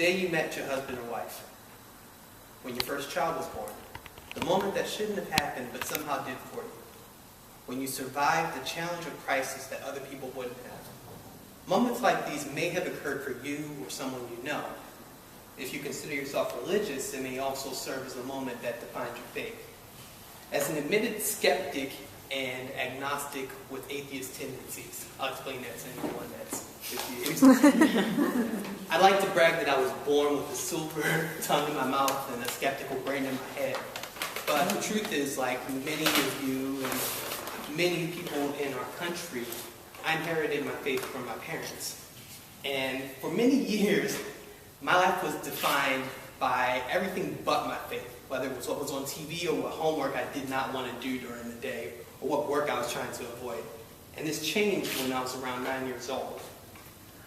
day you met your husband or wife, when your first child was born, the moment that shouldn't have happened but somehow did for you, when you survived the challenge or crisis that other people wouldn't have. Moments like these may have occurred for you or someone you know. If you consider yourself religious, it may also serve as a moment that defines your faith. As an admitted skeptic and agnostic with atheist tendencies, I'll explain that to anyone that's confused. I like to brag that I was born with a silver tongue in my mouth and a skeptical brain in my head. But the truth is, like many of you and many people in our country, I inherited my faith from my parents. And for many years, my life was defined by everything but my faith, whether it was what was on TV or what homework I did not want to do during the day, or what work I was trying to avoid. And this changed when I was around 9 years old.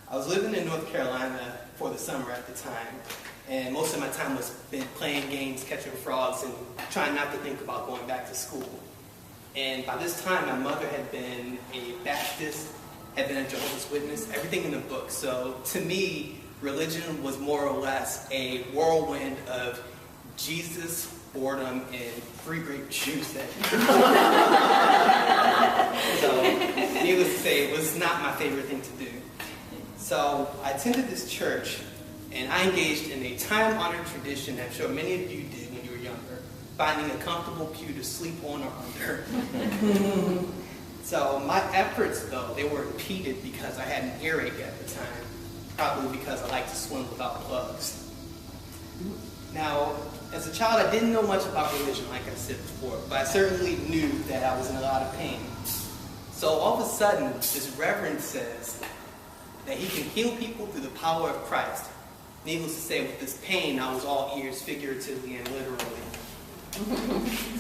I was living in North Carolina for the summer at the time, and most of my time was spent playing games, catching frogs, and trying not to think about going back to school. And by this time, my mother had been a Baptist, had been a Jehovah's Witness, everything in the book. So to me, religion was more or less a whirlwind of Jesus, boredom, and free grape juice. So, needless to say, it was not my favorite thing to do. So I attended this church, and I engaged in a time-honored tradition I'm sure many of you did when you were younger, finding a comfortable pew to sleep on or under. So my efforts, though, they were impeded because I had an earache at the time, probably because I like to swim without plugs. Now, as a child, I didn't know much about religion, like I said before, but I certainly knew that I was in a lot of pain. So all of a sudden, this reverend says that he can heal people through the power of Christ. Needless to say, with this pain, I was all ears, figuratively and literally.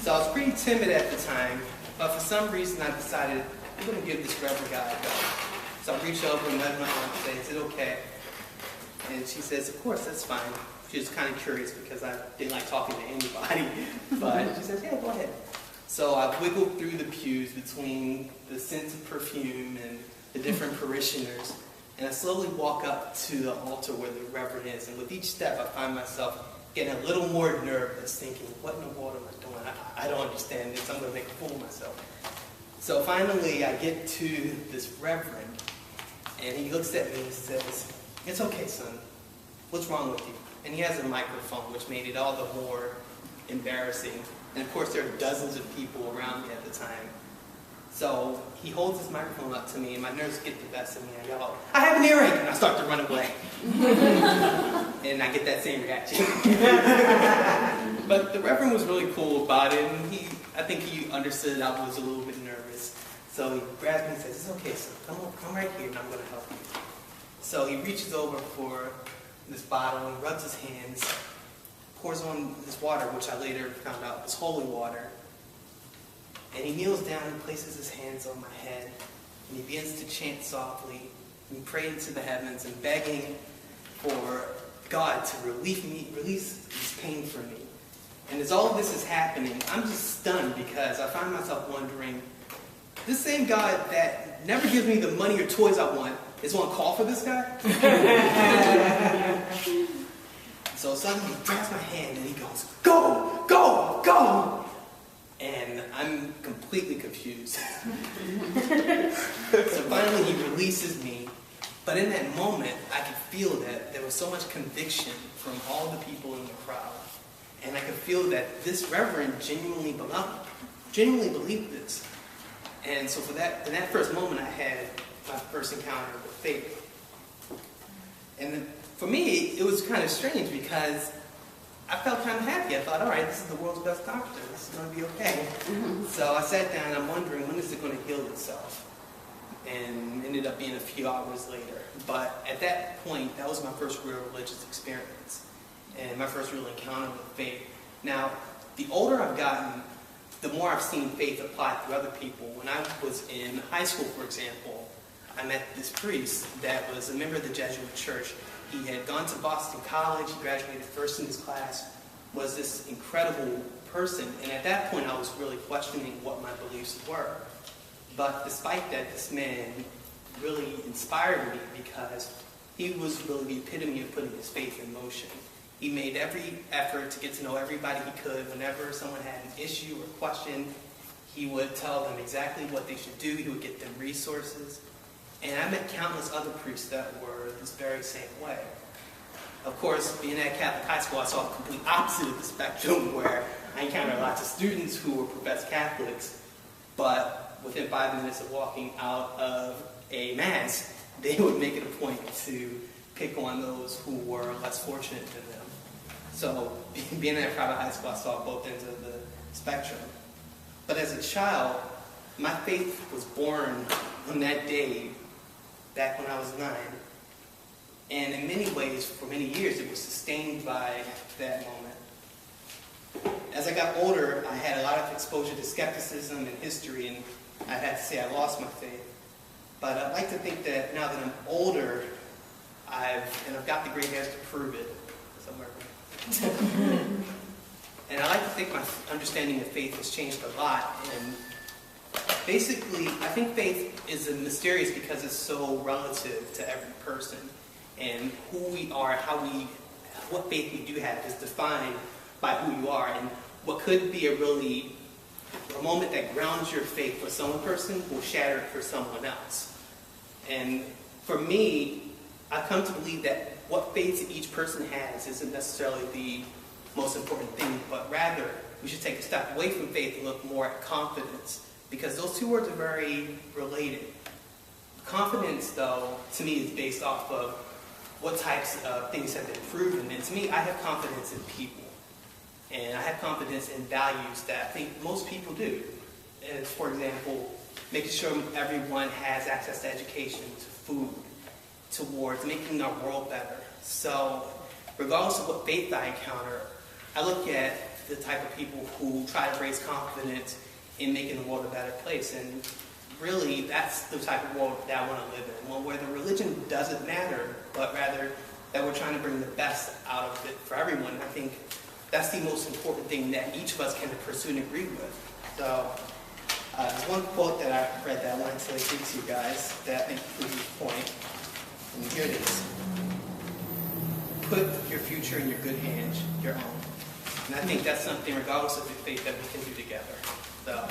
So I was pretty timid at the time, but for some reason I decided I'm going to give this reverend guy a go. So I reached over and met my aunt and said, "Is it okay?" And she says, "Of course, that's fine." She was kind of curious because I didn't like talking to anybody. But she says, "Yeah, go ahead." So I wiggled through the pews between the scents of perfume and the different parishioners. And I slowly walk up to the altar where the reverend is. And with each step, I find myself getting a little more nervous, thinking, what in the world am I doing? I don't understand this. I'm going to make a fool of myself. So finally, I get to this reverend, and he looks at me and says, "It's okay, son. What's wrong with you?" And he has a microphone, which made it all the more embarrassing. And of course, there are dozens of people around me at the time. So he holds his microphone up to me, and my nerves get the best of me. I yell, "I have an earache!" And I start to run away. And I get that same reaction. But the reverend was really cool about it, and I think he understood I was a little bit nervous. So he grabs me and says, "It's okay, son. Come right here, and I'm going to help you." So he reaches over for this bottle and rubs his hands, pours on this water, which I later found out was holy water. And he kneels down and places his hands on my head, and he begins to chant softly and pray into the heavens and begging for God to release this pain from me. And as all of this is happening, I'm just stunned because I find myself wondering, this same God that never gives me the money or toys I want is on call for this guy? So suddenly he grabs my hand and he goes, "Go, go, go!" And I'm completely confused. So finally he releases me, but in that moment I could feel that there was so much conviction from all the people in the crowd. And I could feel that this reverend genuinely believed this. And so in that first moment I had my first encounter with faith. And for me, it was kind of strange because I felt kind of happy. I thought, all right, this is the world's best doctor. This is going to be okay. So I sat down and I'm wondering, when is it going to heal itself? And it ended up being a few hours later. But at that point, that was my first real religious experience and my first real encounter with faith. Now, the older I've gotten, the more I've seen faith applied to other people. When I was in high school, for example, I met this priest that was a member of the Jesuit church. He had gone to Boston College, he graduated first in his class, was this incredible person, and at that point I was really questioning what my beliefs were. But despite that, this man really inspired me because he was really the epitome of putting his faith in motion. He made every effort to get to know everybody he could. Whenever someone had an issue or question, he would tell them exactly what they should do. He would get them resources. And I met countless other priests that were this very same way. Of course, being at Catholic high school, I saw the complete opposite of the spectrum, where I encountered lots of students who were professed Catholics, but within 5 minutes of walking out of a mass, they would make it a point to pick on those who were less fortunate than them. So being at a private high school, I saw both ends of the spectrum. But as a child, my faith was born on that day, back when I was 9. And in many ways, for many years, it was sustained by that moment. As I got older, I had a lot of exposure to skepticism and history, and I'd have to say I lost my faith. But I'd like to think that now that I'm older, I've got the gray hairs to prove it somewhere. And I like to think my understanding of faith has changed a lot. And basically, I think faith is mysterious because it's so relative to every person. And who we are, what faith we do have is defined by who you are. And what could be a moment that grounds your faith for some person will shatter it for someone else. And for me, I've come to believe that what faith each person has isn't necessarily the most important thing, but rather we should take a step away from faith and look more at confidence, because those two words are very related. Confidence, though, to me is based off of what types of things have been proven. And to me, I have confidence in people. And I have confidence in values that I think most people do. As, for example, making sure everyone has access to education, to food, towards making our world better. So, regardless of what faith I encounter, I look at the type of people who try to raise confidence in making the world a better place. And really, that's the type of world that I want to live in. One where the religion doesn't matter, but rather that we're trying to bring the best out of it for everyone. I think that's the most important thing that each of us can pursue and agree with. So, there's one quote that I read that I wanted to give to you guys that I think proves the point. And here it is. Put your future in your good hands, your own. And I think that's something, regardless of your faith, that we can do together. So,